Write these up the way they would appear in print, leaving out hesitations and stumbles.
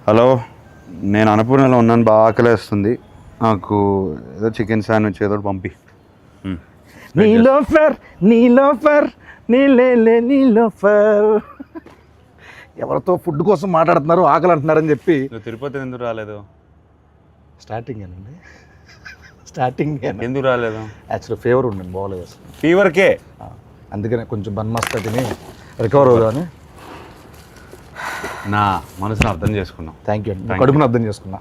Hello, నేను అన్నపూర్ణలో ఉన్నాను, బాగా ఆకలేస్తుంది. నాకు ఏదో చికెన్ శాండ్విచ్ ఏదో పంపి. నీలోఫర్ నీలోఫర్ నీలోఫర్. ఎవరితో ఫుడ్ కోసం మాట్లాడుతున్నారు, ఆకలి అంటున్నారని చెప్పి. తిరుపతి ఎందుకు రాలేదు? స్టార్టింగ్ అండి, స్టార్టింగ్ ఎందుకు రాలేదు? యాక్చువల్లీ ఫీవర్ ఉండండి, బాగోలేదు అసలు. ఫీవర్కే? అందుకనే కొంచెం బన్మస్తా తిని రికవర్ అవుదామని. నా మనసును అర్థం చేసుకున్నాం. థ్యాంక్ యూ అండి, కడుపును అర్థం చేసుకున్నా.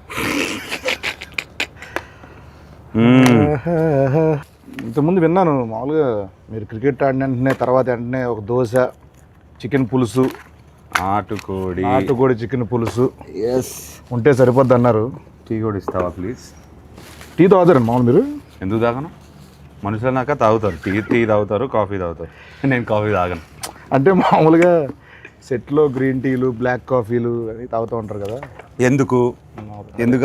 ఇంతకుముందు విన్నాను మామూలుగా మీరు క్రికెట్ ఆడిన వెంటనే తర్వాత వెంటనే ఒక దోశ, చికెన్ పులుసు, నాటుకోడి చికెన్ పులుసు ఉంటే సరిపోద్ది అన్నారు. టీ కూడా ఇస్తావా ప్లీజ్? టీ తాగుతారండి మామూలు మీరు? ఎందుకు తాగను? మనుషులు నాక తాగుతారు, టీ తాగుతారు, కాఫీ తాగుతారు. నేను కాఫీ తాగను. అంటే మామూలుగా సెట్లో గ్రీన్ టీలు, బ్లాక్ కాఫీలు అని తాగుతూ ఉంటారు కదా, ఎందుకు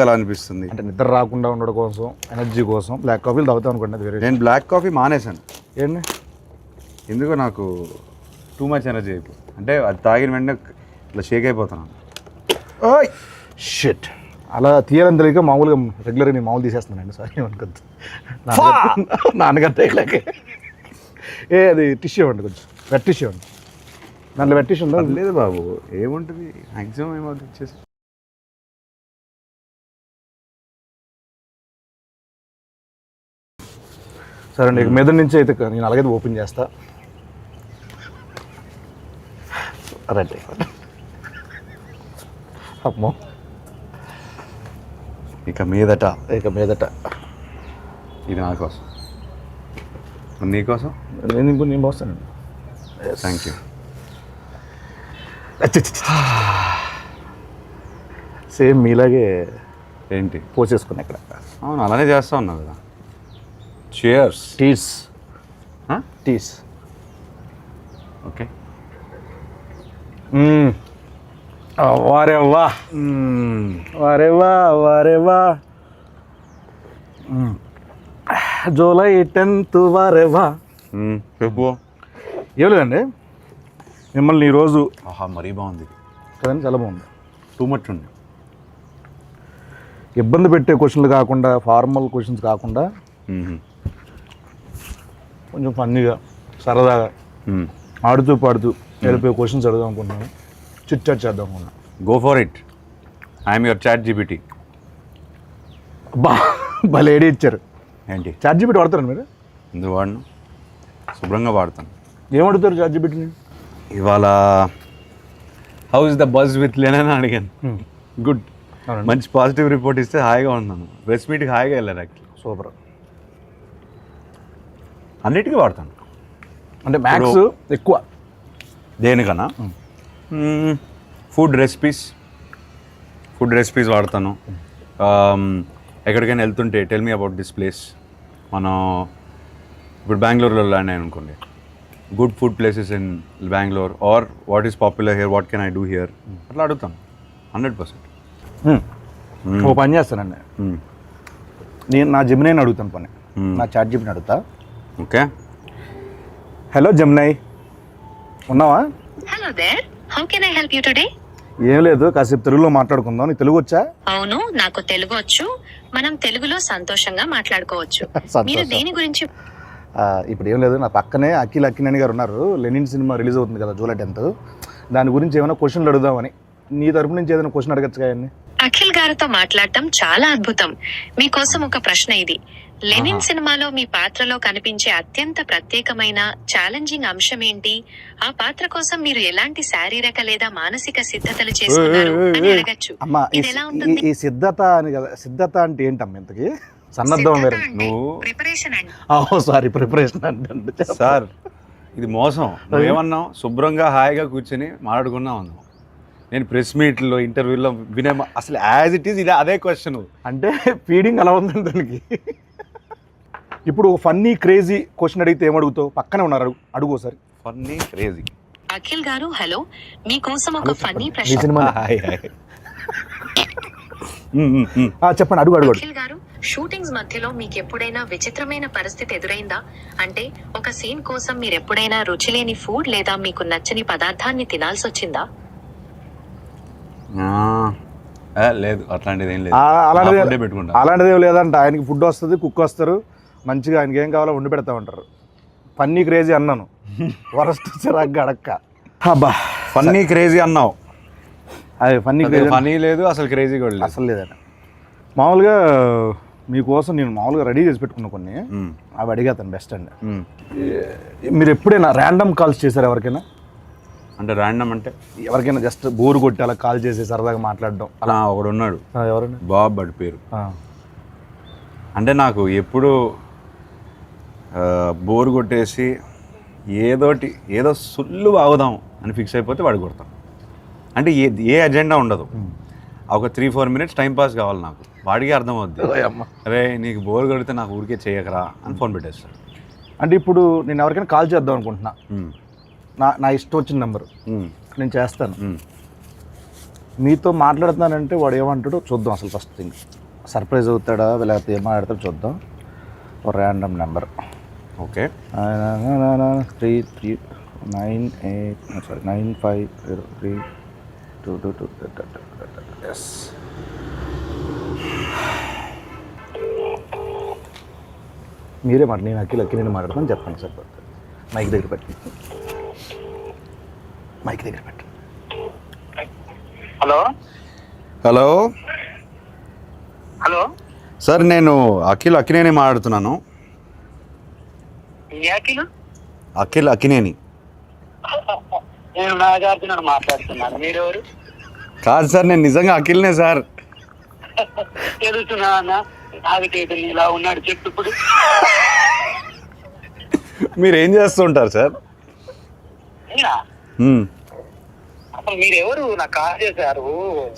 అలా అనిపిస్తుంది? అంటే నిద్ర రాకుండా ఉండడం కోసం, ఎనర్జీ కోసం బ్లాక్ కాఫీలు తాగుతాం అనుకోండి. అది వేరే. నేను బ్లాక్ కాఫీ మానేశాను. ఏంటి? ఎందుకో నాకు టూ మచ్ ఎనర్జీ అయిపోయి, అంటే అది తాగిన వెంటనే ఇట్లా షేక్ అయిపోతున్నాను. ఓయ్ షిట్, అలా తీయాలని తెలియక మామూలుగా రెగ్యులర్గా నేను మామూలు తీసేస్తున్నానండి. సారీ అనుకోద్దు, నాన్నగారు తేగలేకే. అది టిష్యూ ఇవ్వండి, కొంచెం వెట్ టిష్యూ ఇవ్వండి. దాంట్లో వెట్ టిష్యూ ఉందా? లేదు బాబు, ఏముంటుంది మ్యాక్సిమం ఏమవుతుంది ఇచ్చేసి. సరే అండి, మీద నుంచి అయితే నేను అలాగైతే ఓపెన్ చేస్తా. రైట్, అమ్మో, ఇక మీదట ఇది నా కోసం, నీకోసం. నేను పోస్తానండి. Thank you. సేమ్ మీలాగే ఏంటి పోసేసుకున్నా ఇక్కడ. అవును, అలానే చేస్తా ఉన్నావు కదా. చియర్స్. టీస్ ఓకే. వారేవా జూలై 10th వారేవా. చెప్పు. ఏం లేదండి, మిమ్మల్ని ఈరోజు మరీ బాగుంది కదండి, చాలా బాగుంది. టూ మచ్ ఉంది. ఇబ్బంది పెట్టే క్వశ్చన్లు కాకుండా, ఫార్మల్ క్వశ్చన్స్ కాకుండా కొంచెం ఫన్నీగా, సరదాగా, ఆడుతూ పాడుతూ వెళ్ళిపోయే క్వశ్చన్స్ అడుగుదాం అనుకుంటున్నాను. చిట్ చాట్ చేద్దాం అనుకున్నాను. Go for it. I'm your chat GPT. భలే ఐడియా ఇచ్చారు. ఏంటి? చాట్ జీపీటీ వాడతారండి మీరు? ఎందుకు వాడను, శుభ్రంగా వాడతాను. ఏం అడుగుతారు చాట్ జీపీటీని? ఇవాళ how is the buzz with లెన్ అని అడిగాను. గుడ్, మంచి పాజిటివ్ రిపోర్ట్ ఇస్తే హాయిగా ఉన్నాను. ప్రెస్ మీట్కి హాయిగా వెళ్ళాను. Actually super. అన్నిటికీ వాడతాను. అంటే మ్యాథ్స్ ఎక్కువ దేనికన్నా ఫుడ్ రెసిపీస్ వాడతాను. ఎక్కడికైనా వెళ్తుంటే tell me about this place. మనం ఇప్పుడు బెంగళూరులో ల్యాండ్ అయ్యాను అనుకోండి, good food places in Bengaluru are what is popular here, what can I do here, అట్లా అడుగుతాను 100%. ఓ పని చేస్తానండి, నేను నా జెమినైని అడుగుతాను పని, నా చాట్ జీపీటీని అడుగుతా. ఓకే. హలో జెమినై, ఉన్నావా? Hello there, how can I help you today? ఏం లేదు, కాసేపు తెలుగులో మాట్లాడుకుందాం. నీకు తెలుగు వచ్చా? అవును, నాకు తెలుగు వచ్చు. మనం తెలుగులో సంతోషంగా మాట్లాడుకోవచ్చు. మీరు దేని గురించి? ఇప్పుడు ఏం లేదు, నా పక్కనే అఖిల్ అక్కినేని గారు ఉన్నారు. లెనిన్ సినిమా రిలీజ్ అవుతుంది కదా జూలై 10th, దాని గురించి ఏమైనా క్వశ్చన్లు అడుగుదామని. నీ తరపు నుంచి ఏదైనా క్వశ్చన్ అడగచ్చు కదండి. అఖిల్ గారితో మాట్లాడటం చాలా అద్భుతం. మీకోసం ఒక ప్రశ్న ఇది. లెనిన్ సినిమాలో మీ పాత్రలో కనిపించే అత్యంత ప్రత్యేకమైన ఛాలెంజింగ్ అంశం ఏంటి? ఆ పాత్ర కోసం మీరు ఎలాంటి శారీరక లేదా మానసిక సిద్ధతలు చేసుకున్నారు అని అడగచ్చు. ఇది ఎలా ఉంటుంది? ఈ సిద్ధత అని కదా, సిద్ధత అంటే ఏంటమ్మా ఇంతకి? సన్నద్ధం వేరే. ప్రిపరేషన్ అండి. సారీ, ప్రిపరేషన్ అంటే సార్ ఇది మోసం. నువ్వేమన్నావు? శుభ్రంగా హాయిగా కూర్చొని మాట్లాడుకున్నావు అన్నావు. నేను ప్రెస్ మీట్లో ఇంటర్వ్యూలో వినే అసలు యాజ్ ఇట్ ఈస్ ఇది అదే క్వశ్చన్. అంటే ఫీడింగ్ అలా ఉందండి దానికి. ఇప్పుడు ఫన్నీ క్రేజీ క్వశ్చన్ అడిగితే ఏమడుగుతావు? పక్కనే ఉన్నారు, అడుగు సార్. Funny crazy. అఖిల్ గారు హలో, మీకోసం ఒక ఫన్నీ ప్రశ్న. చెప్పండి, అడుగు. అఖిల్ గారు, షూటింగ్స్ మధ్యలో మీకు ఎప్పుడైనా విచిత్రమైన పరిస్థితి ఎదురైందా? అంటే ఒక సీన్ కోసం మీరు ఎప్పుడైనా రుచిలేని ఫుడ్ లేదా మీకు నచ్చని పదార్థాన్ని తినాల్సి వచ్చిందా? లేదు అట్లాంటిది ఏం లేదు. అలాంటిది నా food ఏ పెట్టుకుంటా. అలాంటిది ఏం లేదంట. ఆయనకి ఫుడ్ వస్తుంది, కుక్ వస్తారు, మంచిగా ఆయనకి ఏం కావాలో వండి పెడతా ఉంటారు. ఫన్నీ క్రేజీ అన్నాను, వరస్ట్ చిరాగ్గా అడక్క. అబ్బా ఫన్నీ క్రేజీ అన్నావు, అదే ఫన్నీ క్రేజీ ఫనీ లేదు అసలు, క్రేజీ కూడా లేదు. అసలు లేదండి. మామూలుగా మీకోసం నేను మామూలుగా రెడీ చేసి పెట్టుకున్నా కొన్ని, అవి అడిగేతాను బెస్ట్ అండి. మీరు ఎప్పుడైనా ర్యాండమ్ కాల్స్ చేశారు ఎవరికైనా? అంటే ర్యాండమ్ అంటే ఎవరికైనా జస్ట్ బోర్ కొట్టి అలా కాల్ చేసి సరదాగా మాట్లాడడం అలా ఒకడు ఉన్నాడు, ఎవరైనా? బాబ్ బడి పేరు. అంటే నాకు ఎప్పుడు బోర్ కొట్టేసి ఏదో సుల్లు బాగుదాం అని ఫిక్స్ అయిపోతే వాడు కొడతాం. అంటే ఏ అజెండా ఉండదు, ఒక 3-4 minutes టైం పాస్ కావాలి నాకు. వాడికి అర్థం అవుద్ది, అరే నీకు బోర్ కొడితే నాకు ఊరికే చేయకరా అని ఫోన్ పెట్టేస్తాడు. అంటే ఇప్పుడు నేను ఎవరికైనా కాల్ చేద్దాం అనుకుంటున్నా, నా ఇష్టం వచ్చిన నెంబరు నేను చేస్తాను. మీతో మాట్లాడుతున్నానంటే వాడు ఏమంటాడో చూద్దాం. అసలు ఫస్ట్ థింగ్ సర్ప్రైజ్ అవుతాడా లేకపోతే ఏం మాట్లాడతాడో చూద్దాం. ఒక ర్యాండమ్ నెంబర్. ఓకే, 95032222. ఎస్, మీరే మాట, నేను అక్కి నేను మాట్లాడతాను చెప్పండి సార్. మైక్ దగ్గర పెట్టి, మైక్ దగ్గర పెట్టు. హలో హలో హలో సార్, నేను అక్కినేని మాట్లాడుతున్నాను. అక్కినేని నేను నాగార్జున మాట్లాడుతున్నాను. మీరెవరు? కాదు సార్, నేను నిజంగా అఖిల్నే సార్. తెలుసునా అన్న, నాగటేటు ఇలా ఉన్నాడు చెప్పు ఇప్పుడు. మీరు ఏం చేస్తుంటారు సార్? అసలు మీరెవరు? నాకు కాల్ చేశారు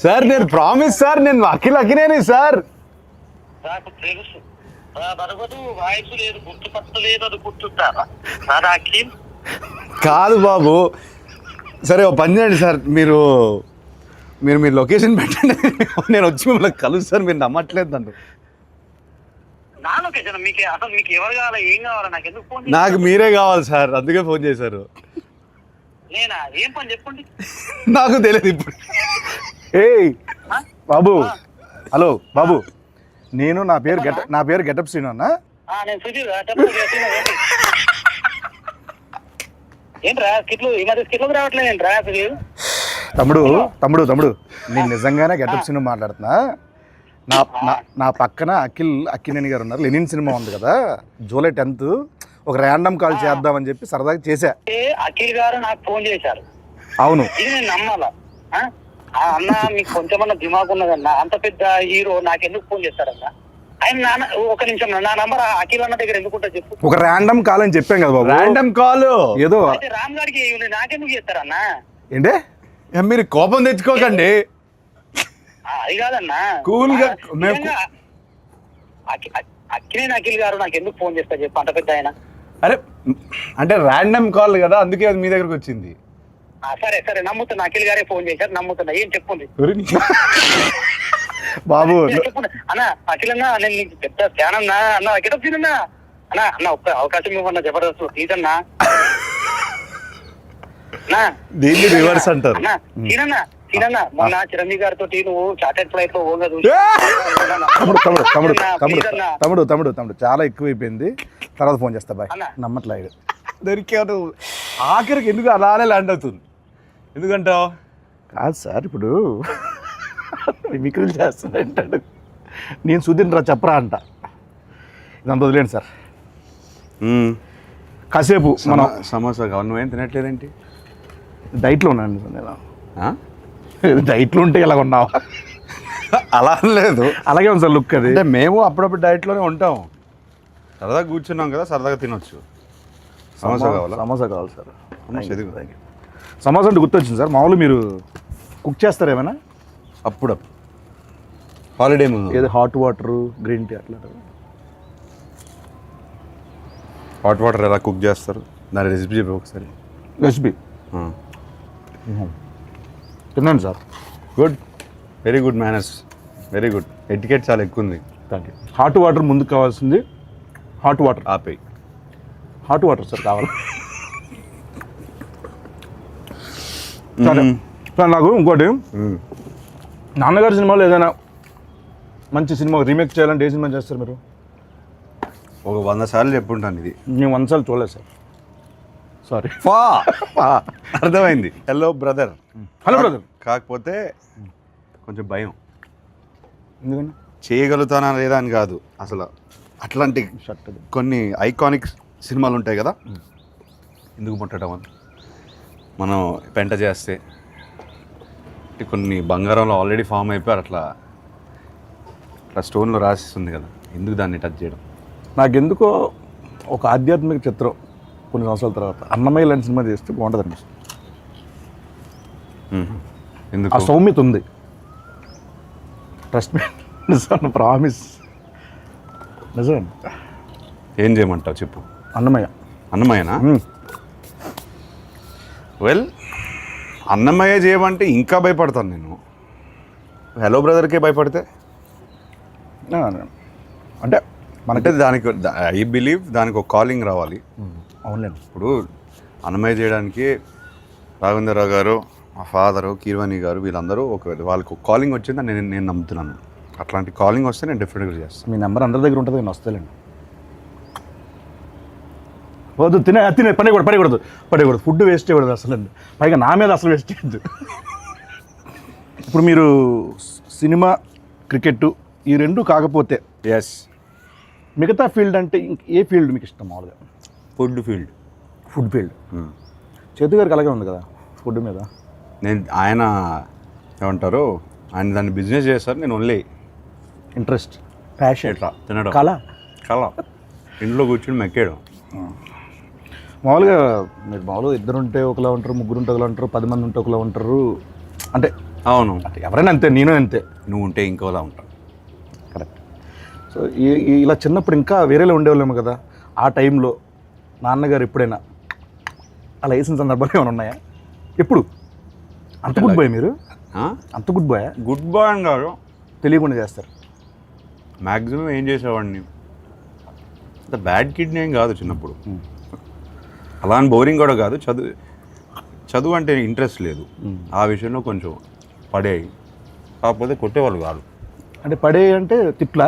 సార్. నేను ప్రామిస్ సార్, నేను అఖినేని సార్. నాకు తెలుసు, బరగదు వాయిస్ లేదు, గుర్తుపట్టలేదు, అది గుర్తుంటారా నాదా అఖిల్? కాదు బాబు, సరే ఓ పని చేయండి సార్, మీరు లొకేషన్ పెట్టండి, నేను వచ్చి మిమ్మల్ని కలుస్తాను. మీరు నమ్మట్లేదు నన్ను. నా లొకేషన్ మీకు అసలు మీకు ఎవరు కావాలా, ఏం కావాలా, నాకు ఎందుకు ఫోన్? నాకు మీరే కావాలి సార్, అందుకే ఫోన్ చేశారు. నేనా? ఏం పని చెప్పండి. నాకు తెలియదు ఇప్పుడు. ఏయ్ బాబు, హలో బాబు, నేను నా పేరు గెటప్ శ్రీను అన్న. నేను సుధీర్. ఏంట్రా స్కిట్లు ఈ మధ్య స్కిట్లకు రావట్లేదు ఏంట్రా సుధీర్? తమ్ముడు నేను నిజంగానే గెటప్ శ్రీను మాట్లాడుతున్నా. నా పక్కన అక్కినేని గారు ఉన్నారు. లెనిన్ సినిమా ఉంది కదా, జూలై 10th ఒక ర్యాండమ్ కాల్ చేద్దామని చెప్పి సరదాగా చేశా. అఖిల్ గారు నాకు ఫోన్ చేశారు. అవును, ఇది నేను నమ్మాలా? అన్న మీకు కొంచెమన్నా దిమాగ్ ఉన్నదన్న, అంత పెద్ద హీరో నాకు ఎందుకు ఫోన్ చేస్తారన్న? ఆయన ఒక నిమిషం, నా నంబర్ అఖిల్ అన్న దగ్గర ఎందుకుంటా చెప్పు. ఒక ర్యాండమ్ కాల్ అని చెప్పాం కదా బాబు. ర్యాండమ్ కాల్ ఏదో రామ్ గారికి నాకెందుకు చేస్తారన్న? ఏంటే మీరు కోపం తెచ్చుకోకండి. అది కాదన్నా, కూల్ గా అఖిల్ గారు నాకు ఎందుకు ఫోన్ చేస్తారు చెప్పు, అంత పెద్ద ఆయన. అరే అంటే ర్యాండమ్ కాల్ కదా, అందుకే అది మీ దగ్గరకు వచ్చింది. సరే సరే నమ్ముతున్నా, అఖిల్ గారే ఫోన్ చేశారు, నమ్ముతున్నా. ఏం చెప్పండి బాబు. చెప్పండి అన్న. అఖిల్ అన్న, నేను నీకు పెద్ద ఫ్యాన్ అన్నా. అన్న అఖిల్ అన్న అన్న ఒక్క అవకాశం ఇవ్వన్నా, జబర్దస్త్ ప్లీజ్ అన్నా. దీన్ని రివర్స్ అంటారు. సీనన్న మొన్న చిరంజీవి గారితో నువ్వు చార్టెడ్ ఫ్లైట్ లో ఓగా చూసి. తమ్ముడు చాలా ఎక్కువైపోయింది, తర్వాత ఫోన్ చేస్తా బాయ్. నమ్మట్లేదు దొరికాడు. ఆఖరికి ఎందుకు అలానే ల్యాండ్ అవుతుంది? ఎందుకంటావు? కాదు సార్, ఇప్పుడు మిమిక్రీలు చేస్తానంటాడు, నేను సుధీర్ రా చెప్పరా అంట. ఇదంతా వదిలేండి సార్. కాసేపు మనం సమోసా కావాలి. నువ్వేం తినట్లేదేంటి? డైట్లో ఉన్నాను నేను. డైట్లో ఉంటే ఇలా ఉన్నావా? అలా లేదు, అలాగే ఉంది సార్ లుక్. అది అంటే మేము అప్పుడప్పుడు డైట్లోనే ఉంటాం, సరదాగా కూర్చున్నాం కదా, సరదాగా తినొచ్చు. సమోసా కావాలా? సమోసా కావాలి సార్. సమోసా అంటే గుర్తొచ్చింది సార్, మామూలు మీరు కుక్ చేస్తారు ఏమైనా? అప్పుడప్పుడు హాలిడే ముందు ఏదో హాట్ వాటర్, గ్రీన్ టీ అట్లా. హాట్ వాటర్ ఎలా కుక్ చేస్తారు, దాని రెసిపీ చెప్పి ఒకసారి. రెసిపీ తిన్నాను sir. Good, very good manners, very good. Etiquette చాలా ఎక్కువ ఉంది. Thank you. హాట్ వాటర్ ముందుకు కావాల్సింది. హాట్ వాటర్ ఆపేయి. హాట్ వాటర్ సార్ కావాలి. సరే సార్, నాకు ఇంకోటి నాన్నగారి సినిమాలో ఏదైనా మంచి సినిమా రీమేక్ చేయాలంటే ఏ సినిమా చేస్తారు మీరు? ఒక 100 సార్లు చెప్పుంటాను ఇది. నేను 100 సార్లు చూడలేదు సార్, సారీ. అర్థమైంది. Hello brother. Hello brother. కాకపోతే కొంచెం భయం. ఎందుకని? చేయగలుగుతానా లేదా అని కాదు, అసలు అట్లాంటి షర్ట్ కొన్ని ఐకానిక్ సినిమాలు ఉంటాయి కదా, ఎందుకు ముట్టడం అని మనం పెంట చేస్తే కొన్ని బంగారంలో ఆల్రెడీ ఫామ్ అయిపోయారు, అట్లా స్టోన్లో రాసిస్తుంది కదా, ఎందుకు దాన్ని టచ్ చేయడం? నాకెందుకో ఒక ఆధ్యాత్మిక చిత్రం కొన్ని సంవత్సరాల తర్వాత అన్నమయ్య లాంటి సినిమా చేస్తే బాగుంటుంది అనిపిస్తుంది. ఎందుకు? ఆ సౌమ్యత ఉంది. ట్రస్ట్ మీ, నిజం, ప్రామిస్, నిజం. ఏం చేయమంటావు చెప్పు. అన్నమయ్య. అన్నమయ్యనా? వెల్, అన్నమయ్య చేయమంటే ఇంకా భయపడతాను నేను. హలో బ్రదర్కే భయపడితే అంటే మనకి దానికి ఐ బిలీవ్ దానికి ఒక కాలింగ్ రావాలి. అవునండి. ఇప్పుడు అన్నమయ్య చేయడానికి రాఘవేంద్రరావు గారు, మా ఫాదరు, కీర్వాణి గారు, వీళ్ళందరూ వాళ్ళకి ఒక కాలింగ్ వచ్చిందని నేను నమ్ముతున్నాను. అట్లాంటి కాలింగ్ వస్తే నేను డెఫినెట్గా చేస్తాను. మీ నెంబర్ అందరి దగ్గర ఉంటుంది, నేను వస్తానండి. వద్దు, తినే పడకూడదు ఫుడ్ వేస్ట్ చేయకూడదు అసలు. పైగా నా మీద అసలు వేస్ట్ చేయద్దు. ఇప్పుడు మీరు సినిమా, క్రికెట్ ఈ రెండు కాకపోతే ఎస్, మిగతా ఫీల్డ్ అంటే ఏ ఫీల్డ్ మీకు ఇష్టం మామూలుగా? Food field. Food field. చేతు గారికి అలాగే ఉంది కదా ఫుడ్ మీద. ఆయన ఏమంటారు, ఆయన దాన్ని బిజినెస్ చేస్తారు, నేను ఓన్లీ ఇంట్రెస్ట్, ప్యాషన్, ఎట్లా తినడం, కళ ఇంట్లో కూర్చుని మెక్కేయడం. మామూలుగా మీరు మామూలుగా 2 ఉంటే ఒకలా ఉంటారు, 3 ఉంటే ఒకలా ఉంటారు, 10 మంది ఉంటే ఒకలా ఉంటారు. అంటే అవును, అంటే ఎవరైనా అంతే, నేను అంతే. నువ్వు ఉంటే ఇంకోలా ఉంటావు. కరెక్ట్. సో ఇలా చిన్నప్పుడు ఇంకా వేరేలో ఉండేవాళ్ళేమో కదా. ఆ టైంలో నాన్నగారు ఎప్పుడైనా అలా వేసిన సందర్భాలు ఏమైనా ఉన్నాయా? ఎప్పుడు? అంత గుడ్ బాయ్ మీరు? అంత గుడ్ బాయ్? గుడ్ బాయ్ అని కాదు, తెలియకుండా చేస్తారు. మ్యాక్సిమం ఏం చేసేవాడిని, అంత బ్యాడ్ కిడ్ని ఏం కాదు చిన్నప్పుడు. అలా అని బోరింగ్ కూడా కాదు. చదువు అంటే ఇంట్రెస్ట్ లేదు, ఆ విషయంలో కొంచెం పడేవి. కాకపోతే కొట్టేవాళ్ళు కాదు. అంటే పడే అంటే తిట్లా?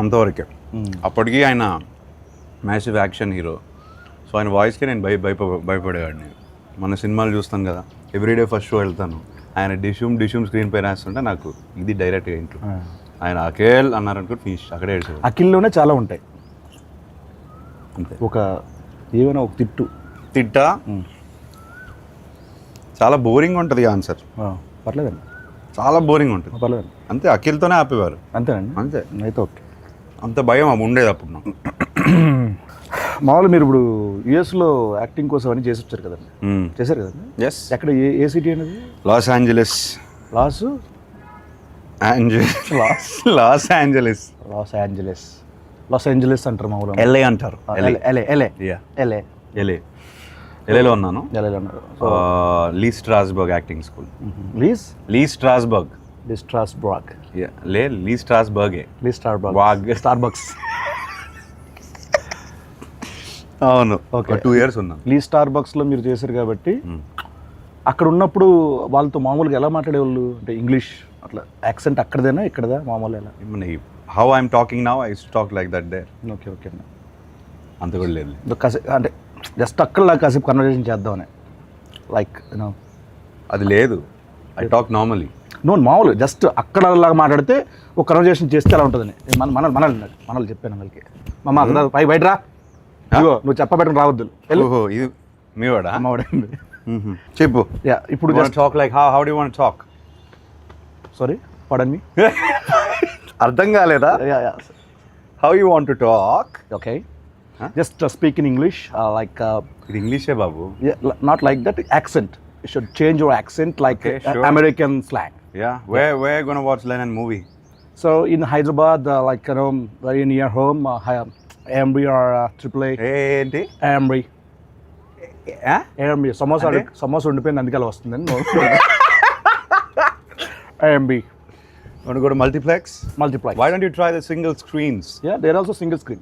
అంతవరకే. అప్పటికీ ఆయన మ్యాసివ్ యాక్షన్ హీరో, సో ఆయన వాయిస్కి నేను భయపడేవాడిని. మన సినిమాలు చూస్తాను కదా, ఎవ్రీడే ఫస్ట్ షో వెళ్తాను, ఆయన డిష్యూమ్ స్క్రీన్ పై రాస్తుంటే నాకు ఇది డైరెక్ట్గా ఇంట్లో ఆయన అఖిల్ అన్నారనుకో ఫినిష్, అక్కడే ఏడ్చేవాడు. అఖిల్లోనే చాలా ఉంటాయి అంతే. ఏమైనా ఒక తిట్టా చాలా బోరింగ్ ఉంటుంది ఆన్సర్. పర్లేదండి, చాలా బోరింగ్ ఉంటుంది. పర్లేదండి. అంతే, అఖిల్తోనే ఆపేవారు. అంతేనండి. అంతే, అయితే ఓకే. అంత భయం ఉండేది అప్పుడు నాకు. మామూలు మీరు ఇప్పుడు యుఎస్లో యాక్టింగ్ కోసం అని చేసి వచ్చారు కదండి, చేశారు కదండి. ఎస్. ఎక్కడ, ఏ సిటీ అనేది? Los Angeles. లాస్ ఏంజలస్ అంటారు మామూలు. ఎల్ఏ అంటారు. ఎల్ఏలో ఉన్నాను. లీ స్ట్రాస్బర్గ్ యాక్టింగ్ స్కూల్. లీ స్ట్రాస్బర్గ్. స్టార్బక్స్. అవును, ఓకే. 2 years ఉన్నాను. లీ స్టార్బక్స్లో మీరు చేశారు కాబట్టి అక్కడ ఉన్నప్పుడు వాళ్ళతో మామూలుగా ఎలా మాట్లాడేవాళ్ళు? అంటే ఇంగ్లీష్ అట్లా యాక్సెంట్ అక్కడదేనా ఇక్కడదా మామూలు ఎలా? How I'm talking now, I use to talk like that there. Okay okay అన్న. అంత కూడా లేదు. అంటే జస్ట్ అక్కడ కాసేపు కన్వర్జేషన్ చేద్దామని, లైక్ యూనో అది లేదు. I talk normally. మామూలు జస్ట్ అక్కడ లాగా మాట్లాడితే ఒక కన్వర్జేషన్ చేస్తే ఎలా ఉంటుందని మనల్ని చెప్పాను వాళ్ళకి. మమ్మ బయట రా, నువ్వు చెప్పబెట్టడం రావద్దు. ఓహో, ఇది మీ వాడా? అమ్మవాడండి. చెప్పు. ఇప్పుడు talk like how do you want talk? Sorry, pardon me. అర్థం కాలేదా? How you want to talk? Okay, just speak in English, like ఇది ఇంగ్లీషే బాబు. Not like that accent. You should change your accent like sure. American slang. Yeah, where you gonna watch Lennon movie? So in Hyderabad, like very near home, Amri or AAA. ఏంటి Amri? Amri. Samosa ఉండిపోయింది అందుకే అలా వస్తుందని. Amri. Want to go to multiplex? Why don't you try the single screens? Yeah, there are also single screen.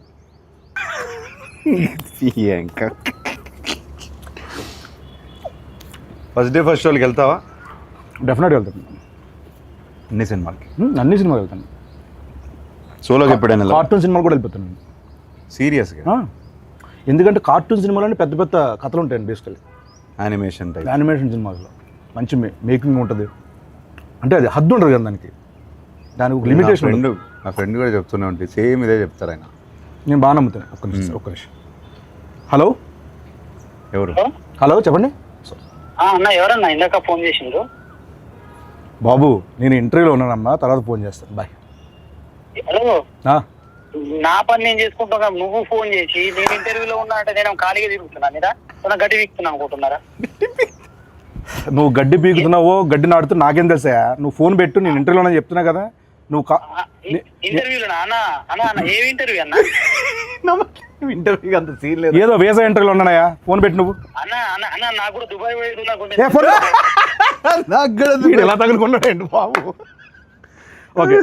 First day first షోకి వెళ్తావా? డెఫినెట్గా వెళ్తాను. అన్ని సినిమాలకి. అన్ని సినిమాలు వెళ్తాను. సోలోకి ఎప్పుడైనా కార్టూన్ సినిమాలు కూడా వెళ్ళిపోతాను. సీరియస్గా? ఎందుకంటే కార్టూన్ సినిమాలు పెద్ద పెద్ద కథలు ఉంటాయండి బేసికలీ. Animation type. యానిమేషన్ సినిమాల్లో మంచి మేకింగ్ ఉంటుంది. అంటే అది హద్దు ఉండదు కదా దానికి ఒక లిమిటేషన్. నా ఫ్రెండ్ కూడా చెప్తూనే ఉంటుంది, సేమ్ ఇదే చెప్తారు ఆయన. నేను బాగా నమ్ముతాను. ఒక్క నిమిషం. హలో ఎవరు? హలో చెప్పండి. అన్న ఎవరన్నా ఇందాక ఫోన్ చేసిండ్రు? బాబు నేను ఇంటర్వ్యూలో ఉన్నానమ్మా, తర్వాత ఫోన్ చేస్తాను. బాయ్. హలో, నా పని నేను చేసుకుంటున్నా, నువ్వు ఫోన్ చేసి నేను ఇంటర్వ్యూలో ఉన్నా అంటే నేను ఖాళీగా తిరుగుతున్నా మీద గడ్డి వీక్తున్నా అనుకుంటున్నారా? నువ్వు గడ్డి పీకుతున్నావో గడ్డి నాడుతూ నాకేం తెలుసా? నువ్వు ఫోన్ పెట్టు, నేను ఇంటర్వ్యూలో చెప్తున్నా కదా. నువ్వు ఇంటర్వ్యూలో అన్న ఏమి ఇంటర్వ్యూ అన్న? ఇంటర్వ్యూ అంత సీన్ లేదు, ఏదో వేసా ఇంటర్వ్యూలో ఉన్నాయా. ఫోన్ పెట్టు నువ్వు. అన్న అన్న అన్న నాకు కూడా దుబాయ్ ఎలా తగులుకున్నాడండి బాబు. ఓకే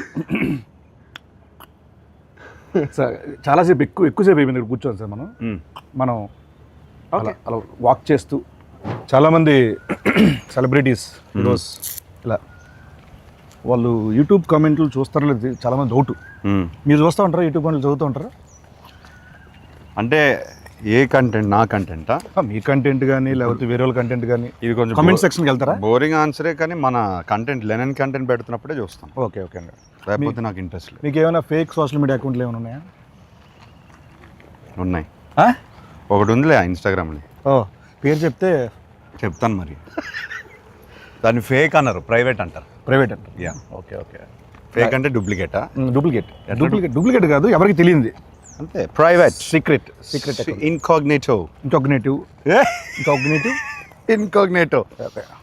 సార్, చాలాసేపు ఎక్కువసేపు అయిపోయింది ఇక్కడ కూర్చోండి సార్. మనం అలా వాక్ చేస్తూ చాలామంది సెలబ్రిటీస్ హీరోస్ ఇలా వాళ్ళు యూట్యూబ్ కామెంట్లు చూస్తారో లేదు చాలామంది డౌట్. మీరు చూస్తూ ఉంటారా యూట్యూబ్ కామెంట్లు చదువుతూ ఉంటారా? అంటే ఏ కంటెంట్? నా కంటెంటా? మీ కంటెంట్ కానీ లేకపోతే వేరే వాళ్ళ కంటెంట్ కానీ? ఇది కొంచెం కామెంట్ సెక్షన్కి వెళ్తారా? బోరింగ్ ఆన్సరే, కానీ మన కంటెంట్ లెనన్ కంటెంట్ పెడుతున్నప్పుడే చూస్తాం. ఓకే ఓకే అండి. లేకపోతే నాకు ఇంట్రెస్ట్ లేదు. మీకు ఏమైనా ఫేక్ సోషల్ మీడియా అకౌంట్లు ఏమైనా ఉన్నాయా? ఉన్నాయి. ఒకటి ఉందిలే ఇన్స్టాగ్రామ్లో. పేరు చెప్తే చెప్తాను మరి. దాన్ని ఫేక్ అన్నారు, ప్రైవేట్ అంటారు. ప్రైవేట్ అంటారు. యా. Okay okay. ఫేక్ అంటే డూప్లికేటా? డూప్లికేట్ కాదు, ఎవరికి తెలియంది అంతే. Private, secret incognito.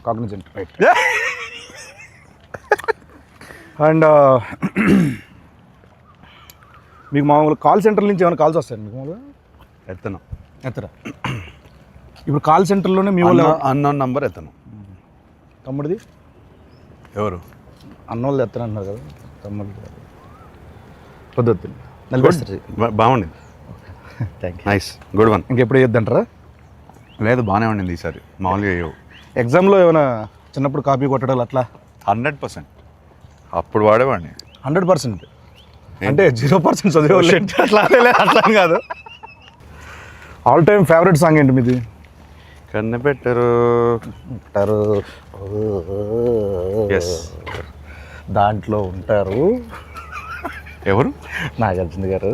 Cognizant right. And మీకు మామూలు కాల్ సెంటర్ నుంచి ఏమైనా కాల్స్ వస్తాయండి మీకు? మామూలుగా ఎత్తరా? ఇప్పుడు కాల్ సెంటర్లోనే మీ వాళ్ళు అన్నోన్ నంబర్ ఎత్తను. తమ్ముడిది ఎవరు? అన్నోళ్ళు ఎత్తను అన్నారు కదా, తమ్ముడు బాగుండింది. Thank you. Nice, good one. ఇంకెప్పుడు వేయొద్దంటారా? లేదు, బాగానే ఉండింది ఈసారి. మామూలుగా అయ్యవు. ఎగ్జామ్లో ఏమైనా చిన్నప్పుడు కాపీ కొట్టడాలు అట్లా? 100%. అప్పుడు వాడేవాడిని. 100%? అంటే 0% చదివేవాళ్ళు అట్లా కాదు. ఆల్ టైమ్ ఫేవరెట్ సాంగ్ ఏంటి మీది? కన్నపెట్టరు. దాంట్లో ఉంటారు ఎవరు? నాగార్జున గారు.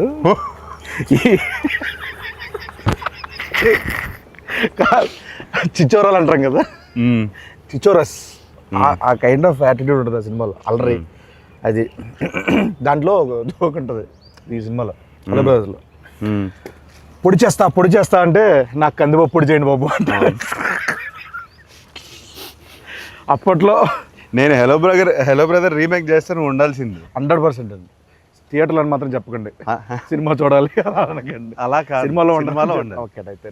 చిచ్చోరాలు అంటాం కదా, చిచ్చోరస్, ఆ కైండ్ ఆఫ్ యాటిట్యూడ్ ఉంటుంది ఆ సినిమాలో. అల్లరి అది. దాంట్లో జోక్ ఉంటుంది ఈ సినిమాలో, బ్రదర్స్లో. పొడి చేస్తా అంటే నాకు కందిపప్పు పొడి చేయండి బాబు అంటే. అప్పట్లో నేను హలో బ్రదర్ రీమేక్ చేస్తే నువ్వు ఉండాల్సింది. 100% అండి. థియేటర్లో అని మాత్రం చెప్పకండి, సినిమా చూడాలి అనకండి. అలా కాదు, సినిమాలో ఉండాలి. ఓకే అయితే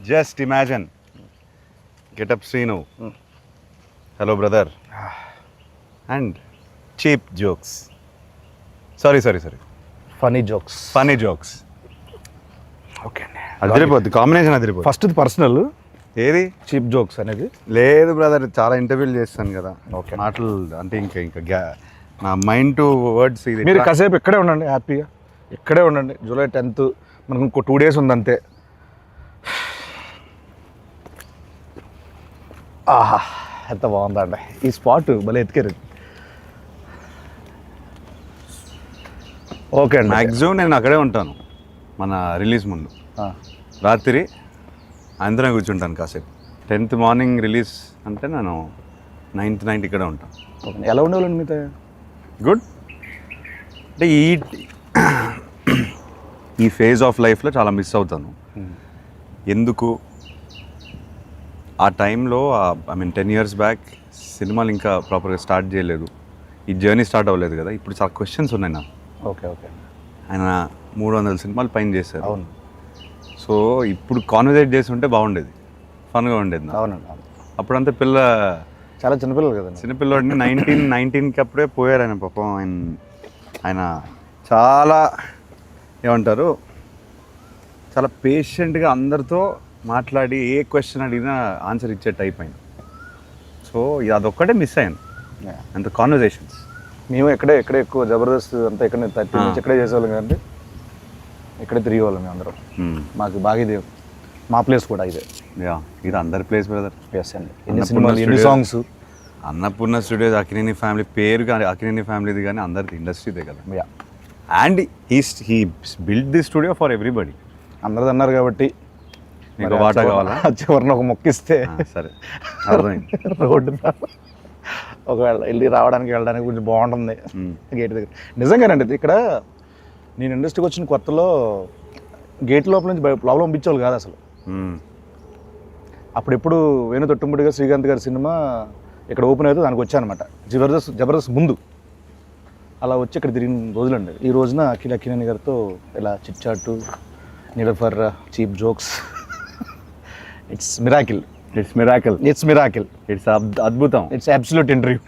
just imagine Getup Srinu, hello brother, and cheap jokes. Sorry funny jokes. Okay అండి, అదిరిపోద్ది కాంబినేషన్. అదిరిపోద్ది. ఫస్ట్ పర్సనల్ ఏది చీప్ జోక్స్ అనేది లేదు బ్రదర్, చాలా ఇంటర్వ్యూలు చేస్తాను కదా. ఓకే. మాటలు అంటే ఇంకా నా మైండ్ టు వర్డ్స్. ఇది మీరు కాసేపు ఇక్కడే ఉండండి, హ్యాపీగా ఇక్కడే ఉండండి. జూలై 10th మనకు ఇంకో 2 days ఉందంతే. ఆహా, ఎంత బాగుందండి ఈ స్పాట్, భలే ఎత్తికారు. ఓకే అండి. మ్యాక్సిమం నేను అక్కడే ఉంటాను మన రిలీజ్ ముందు. రాత్రి అందరం కూర్చుంటాను కాసేపు. 10th మార్నింగ్ రిలీజ్ అంటే నేను 9th నైట్ ఇక్కడే ఉంటాను. ఎలా ఉండేవాళ్ళండి మీతో? గుడ్. అంటే ఈ ఫేజ్ ఆఫ్ లైఫ్లో చాలా మిస్ అవుతాను. ఎందుకు ఆ టైంలో, ఐ మీన్ 10 years బ్యాక్ సినిమాలు ఇంకా ప్రాపర్గా స్టార్ట్ చేయలేదు, ఈ జర్నీ స్టార్ట్ అవ్వలేదు కదా. ఇప్పుడు చాలా క్వశ్చన్స్ ఉన్నాయి నాకు. ఓకే. ఆయన 300 సినిమాలు పైన చేశారు. అవును. సో ఇప్పుడు కాన్వర్సేట్ చేసి ఉంటే బాగుండేది, ఫన్గా ఉండేది. అవునండి. అప్పుడంతా చాలా చిన్నపిల్లలు కదండి. చిన్నపిల్లడిని 19 అప్పుడే పోయారు ఆయన. పాపం ఆయన చాలా ఏమంటారు, చాలా పేషెంట్గా అందరితో మాట్లాడి ఏ క్వశ్చన్ అడిగినా ఆన్సర్ ఇచ్చే టైప్ ఆయన. సో సో అదొక్కటే మిస్ అయ్యాను అంత కాన్వర్జేషన్స్. మేము ఎక్కడే ఎక్కువ జబర్దస్త్ అంతా ఇక్కడ 30 నుంచి ఇక్కడే చేసేవాళ్ళం కదండి, ఇక్కడే తిరిగేవాళ్ళం మేము అందరం. మాకు బాగా ఇది మా ప్లేస్ కూడా ఇదే. ఇది అందరి ప్లేస్ బ్రదర్. ఎస్ అండి, ఎన్ని సినిమాలు ఎన్ని songs. Annapurna studios Akkineni family పేరు కానీ అక్కినేని ఫ్యామిలీది కానీ అందరిది ఇండస్ట్రీదే కదా. And he build the studio for everybody. అందరిది అన్నారు కాబట్టి మీకు వాటా కావాలా? చివరిని ఒక మొక్కిస్తే సరే అర్థమైంది. రోడ్డు ఒకవేళ వెళ్ళి రావడానికి వెళ్ళడానికి కొంచెం బాగుంటుంది గేట్ దగ్గర. నిజంగానండి ఇక్కడ నేను ఇండస్ట్రీకి వచ్చిన కొత్తలో గేట్ లోపల నుంచి లోపల పంపించేవాళ్ళు కాదు అసలు. అప్పుడెప్పుడు వేణు తొట్టుముడిగా శ్రీకాంత్ గారి సినిమా ఇక్కడ ఓపెన్ అయితే దానికి వచ్చానమాట, జబర్దస్త్ ముందు. అలా వచ్చి ఇక్కడ తిరిగిన రోజులండి. ఈ రోజున అక్కినేని గారితో ఇలా చిట్చాటు, నీడర్ for cheap jokes. It's miracle. అద్భుతం. It's absolute interview.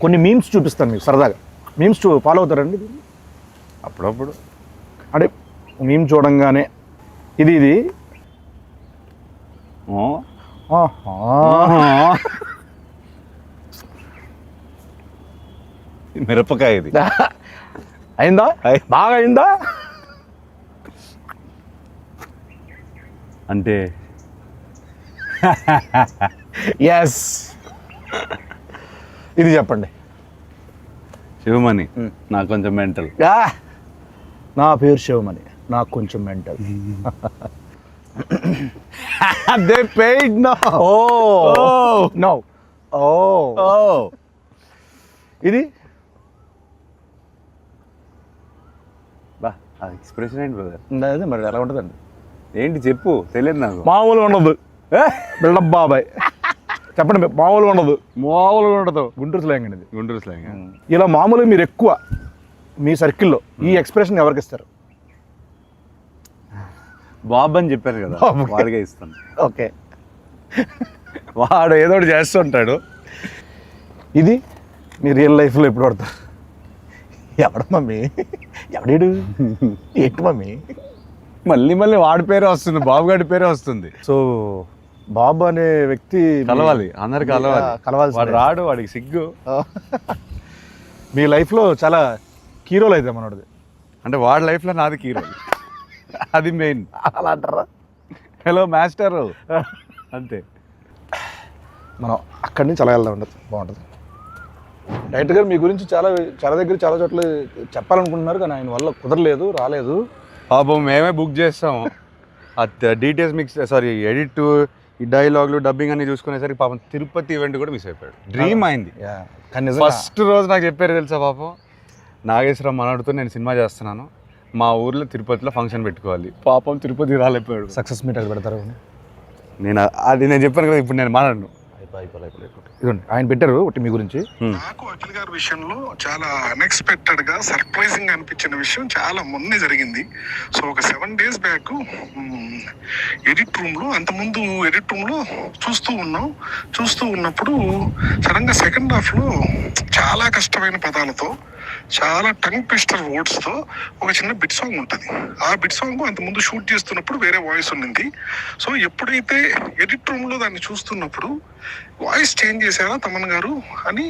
కొన్ని మీమ్స్ చూపిస్తాను మీకు సరదాగా. మీమ్స్ ఫాలో అవుతారండి అప్పుడప్పుడు? అంటే మీమ్ చూడంగానే ఇది మిరపకాయ ఇది అయిందా, బాగా అయిందా అంటే ఎస్. ఇది చెప్పండి. శివమణి నాకు కొంచెం మెంటల్. నా పేరు శివమణి, నాకు కొంచెం mental. They paid no. No. ఇది బా ఎక్స్ప్రెషన్ ఏంటి బ్రదర్? అదే మరి ఎలా ఉంటుందండి? ఏంటి చెప్పు, తెలియదు నాకు. మామూలుగా ఉండదు బిల్డప్ బాబాయ్. చెప్పండి, మామూలుగా ఉండదు. గుంటూరు స్లాంగ్ అండి ఇది. గుంటూరు స్లాంగ్. ఇలా మామూలుగా మీరు ఎక్కువ మీ సర్కిల్లో ఈ ఎక్స్ప్రెషన్ ఎవరికి ఇస్తారు? బాబు అని చెప్పారు కదా, వాడిగా ఇస్తాను. ఓకే, వాడు ఏదో ఒకటి చేస్తుంటాడు. ఇది మీ రియల్ లైఫ్లో ఎప్పుడు పడతారు? ఎవడ మమ్మీ, ఎవడేడు, ఏంటి మమ్మీ? మళ్ళీ వాడి పేరే వస్తుంది, బాబు గారి పేరే వస్తుంది. సో బాబు అనే వ్యక్తి కలవాలి, అందరు కలవాలి. వాడు రాడు, వాడికి సిగ్గు. మీ లైఫ్లో చాలా కీ రోల్ అయితే మనోడిది. అంటే వాడి లైఫ్లో నాది కీ రోల్, అది మెయిన్. అలా అంటారా? హలో మాస్టర్ అంతే. మనం అక్కడి నుంచి అలా వెళ్దాం, ఉండదు, బాగుంటుంది. డైరెక్టర్ గారు మీ గురించి చాలా దగ్గర చాలా చోట్ల చెప్పాలనుకుంటున్నారు, కానీ ఆయన వల్ల కుదరలేదు, రాలేదు. పాపం మేమే బుక్ చేస్తాము. డీటెయిల్స్ మిక్స్ ఎడిట్, ఈ డైలాగులు, డబ్బింగ్ అన్ని చూసుకునేసరికి పాపం తిరుపతి ఈవెంట్ కూడా మిస్ అయిపోయాడు. డ్రీమ్ అయింది. ఫస్ట్ రోజు నాకు చెప్పారు తెలుసా, పాపం నాగేశ్వరరావు మనోడితో నేను సినిమా చేస్తున్నాను, మా ఊర్లో తిరుపతిలో ఫంక్షన్ పెట్టుకోవాలి. పాపం తిరుపతి రాలేకపోయాడు. సక్సెస్ మీట్ అది పెడతారు. నేను చెప్పాను కదా, ఇప్పుడు నేను మాట్లాడను. ఇదండి ఆయన పెట్టారు ఒకటి మీ గురించి. నాకు అఖిల్ గారి విషయంలో చాలా అన్ఎక్స్పెక్టెడ్ గా సర్ప్రైజింగ్ అనిపించిన విషయం చాలా మొన్నే జరిగింది. సో ఒక 7 days బ్యాక్ ఎడిట్ రూమ్ లో, అంతకుముందు ఎడిట్ రూమ్ లో చూస్తూ ఉన్నప్పుడు సడన్ గా సెకండ్ హాఫ్ లో చాలా కష్టమైన పదాలతో, చాలా టంగ్ ట్విస్టర్ వర్డ్స్ తో ఒక చిన్న బిట్ సాంగ్ ఉంటుంది. ఆ బిట్ సాంగ్ అంతకుముందు షూట్ చేస్తున్నప్పుడు వేరే వాయిస్ ఉండింది. సో ఎప్పుడైతే ఎడిట్ రూమ్ లో దాన్ని చూస్తున్నప్పుడు వాయిస్ చేంజ్ చేశారా తమన్ గారు అని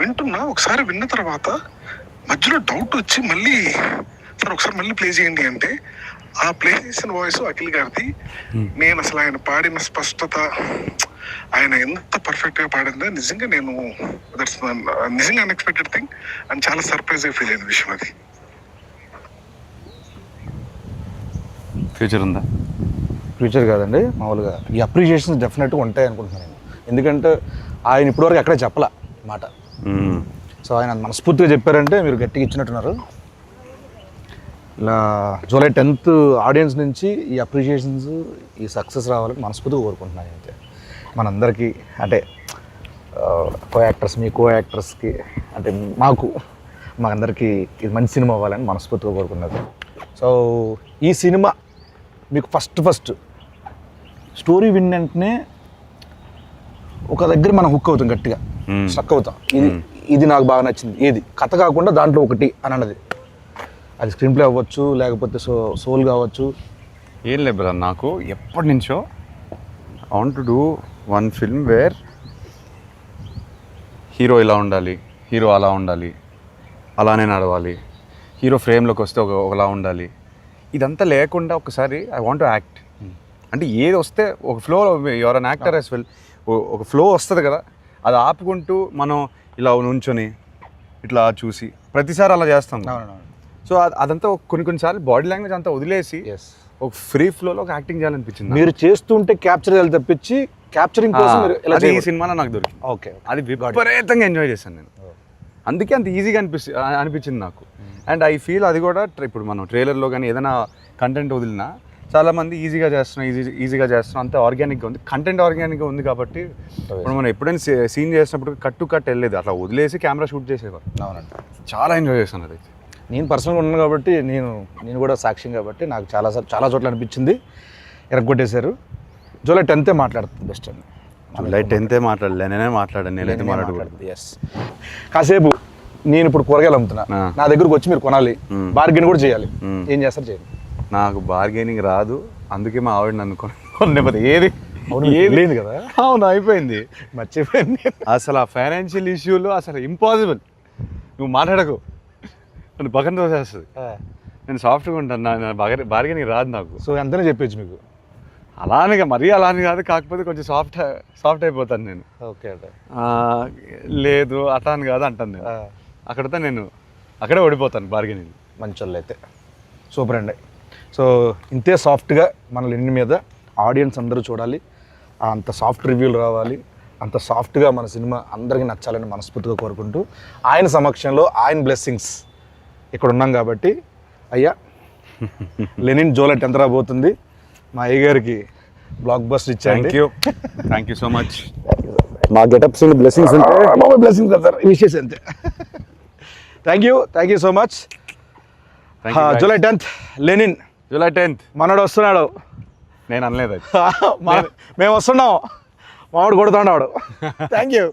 వింటున్నా. ఒకసారి విన్న తర్వాత మధ్యలో డౌట్ వచ్చి మళ్ళీ సార్ ఒకసారి మళ్ళీ ప్లే చేయండి అంటే, ఆ ప్లే చేసిన వాయిస్ అఖిల్ గారిది. నేను అసలు ఆయన పాడిన స్పష్టత, ఆయన ఎంత పర్ఫెక్ట్ గా పాడిందో నిజంగా నేను నిజంగా అన్ఎక్స్పెక్టెడ్ థింగ్ అండ్ చాలా సర్ప్రైజ్ గా ఫీల్ అయిన విషయం అది. ఫ్యూచర్ ఉందా? ఫ్యూచర్ కాదండి, మామూలుగా ఈ అప్రిషియేషన్స్ డెఫినెట్గా ఉంటాయి అనుకుంటున్నాను నేను. ఎందుకంటే ఆయన ఇప్పటివరకు ఎక్కడ చెప్పలా మాట. సో ఆయన మనస్ఫూర్తిగా చెప్పారంటే మీరు గట్టిగా ఇచ్చినట్టున్నారు. ఇలా జూలై 10th ఆడియన్స్ నుంచి ఈ అప్రిషియేషన్స్, ఈ సక్సెస్ రావాలని మనస్ఫూర్తిగా కోరుకుంటున్నాను. అయితే మనందరికీ, అంటే కో యాక్టర్స్కి, అంటే మాకందరికీ ఇది మంచి సినిమా అవ్వాలని మనస్ఫూర్తిగా కోరుకున్నది. సో ఈ సినిమా మీకు ఫస్ట్ స్టోరీ విన్ వెంటనే ఒక దగ్గర మనం హుక్ అవుతాం, గట్టిగా స్ట్రక్ అవుతాం. ఇది నాకు బాగా నచ్చింది, ఏది కథ కాకుండా దాంట్లో ఒకటి అని అన్నది. అది స్క్రీన్ ప్లే అవ్వచ్చు, లేకపోతే సోల్ కావచ్చు. ఏం లేదు బ్రదర్, నాకు ఎప్పటి నుంచో I want to do one film where hero ఇలా ఉండాలి, హీరో అలా ఉండాలి, అలానే నడవాలి, హీరో ఫ్రేమ్లోకి వస్తే ఒకలా ఉండాలి. ఇదంతా లేకుండా ఒకసారి ఐ వాంట్ టు యాక్ట్. అంటే ఏది వస్తే ఒక flow, your an actor as well, ఒక ఫ్లో వస్తుంది కదా, అది ఆపుకుంటూ మనం ఇలా నుంచొని ఇట్లా చూసి ప్రతిసారి అలా చేస్తాం. సో అదంతా కొన్నిసార్లు బాడీ లాంగ్వేజ్ అంతా వదిలేసి ఒక ఫ్రీ ఫ్లోలో ఒక యాక్టింగ్ చేయాలనిపించింది. మీరు చేస్తుంటే క్యాప్చర్ చేయాలి తప్పించి క్యాప్చరింగ్ కోసం మీరు ఇలా అది ఈ సినిమాలో నాకు దొరికింది. ఓకే, అది విపరీతంగా ఎంజాయ్ చేశాను నేను. అందుకే అంత ఈజీగా అనిపించింది నాకు. అండ్ ఐ ఫీల్ అది కూడా ఇప్పుడు మనం ట్రైలర్లో కానీ ఏదైనా కంటెంట్ వదిలినా చాలామంది ఈజీగా చేస్తున్నాం అంతే ఆర్గానిక్గా ఉంది. కంటెంట్ ఆర్గానిక్గా ఉంది కాబట్టి ఇప్పుడు మనం ఎప్పుడైనా సీన్ చేసినప్పుడు కట్ టు కట్ వెళ్ళేది, అట్లా వదిలేసి కెమెరా షూట్ చేసేవారు. అవునండి, చాలా ఎంజాయ్ చేశాను అది. నేను పర్సనల్గా ఉన్నాను కాబట్టి నేను కూడా సాక్ష్యం కాబట్టి నాకు చాలా చోట్ల అనిపించింది. ఎరగొట్టేశారు. జూలై 10th మాట్లాడుతుంది బెస్ట్ అండి. జూలై 10th మాట్లాడలే, నేనే మాట్లాడాను. నేనైతే మాట్లాడకూడదు. ఎస్, కాసేపు నేను ఇప్పుడు కూరగాయలు అమ్ముతున్నా, నా దగ్గరకు వచ్చి మీరు కొనాలి, బార్గెన్ కూడా చేయాలి. ఏం చేస్తారు? చేయండి. నాకు బార్గెనింగ్ రాదు, అందుకే మా ఆవిడ నన్ను కొనలేకపోతే ఏది లేదు కదా. అవును, అయిపోయింది, మర్చిపోయింది. అసలు ఆ ఫైనాన్షియల్ ఇష్యూలు అసలు ఇంపాసిబుల్. నువ్వు మాట్లాడకు, నన్ను పక్కన తోసేస్తుంది. నేను సాఫ్ట్గా ఉంటాను, నా బార్గెనింగ్ రాదు నాకు. సో ఎంతనే చెప్పచ్చు మీకు? అలానే మరీ అలానే కాదు, కాకపోతే కొంచెం సాఫ్ట్ అయిపోతాను నేను. ఓకే అంటే లేదు అట్లా అని కాదు అంటాను నేను. అక్కడితో నేను అక్కడే ఓడిపోతాను బార్గెనింగ్. మంచి వాళ్ళు అయితే సూపర్ అండి. సో ఇంతే సాఫ్ట్గా మన లెనిన్ మీద ఆడియన్స్ అందరూ చూడాలి, అంత సాఫ్ట్ రివ్యూలు రావాలి, అంత సాఫ్ట్గా మన సినిమా అందరికీ నచ్చాలని మనస్ఫూర్తిగా కోరుకుంటూ, ఆయన సమక్షంలో ఆయన బ్లెస్సింగ్స్ ఇక్కడ ఉన్నాం కాబట్టి, అయ్యా లెనిన్ జూలై 10th రాబోతుంది. మా అయ్య గారికి బ్లాక్ బస్టర్ ఇచ్చాను. Thank you so much. మా గెటప్స్ బ్లెస్సింగ్స్ ఉంటే బ్లెస్సింగ్స్ కదా, విషెస్ అంతే. Thank you so much. July 10th Lenin, July 10th మనోడు వస్తున్నాడు. నేను అనలేదు, మేము వస్తున్నాం, మావాడు కొడుతున్నాడు. Thank you.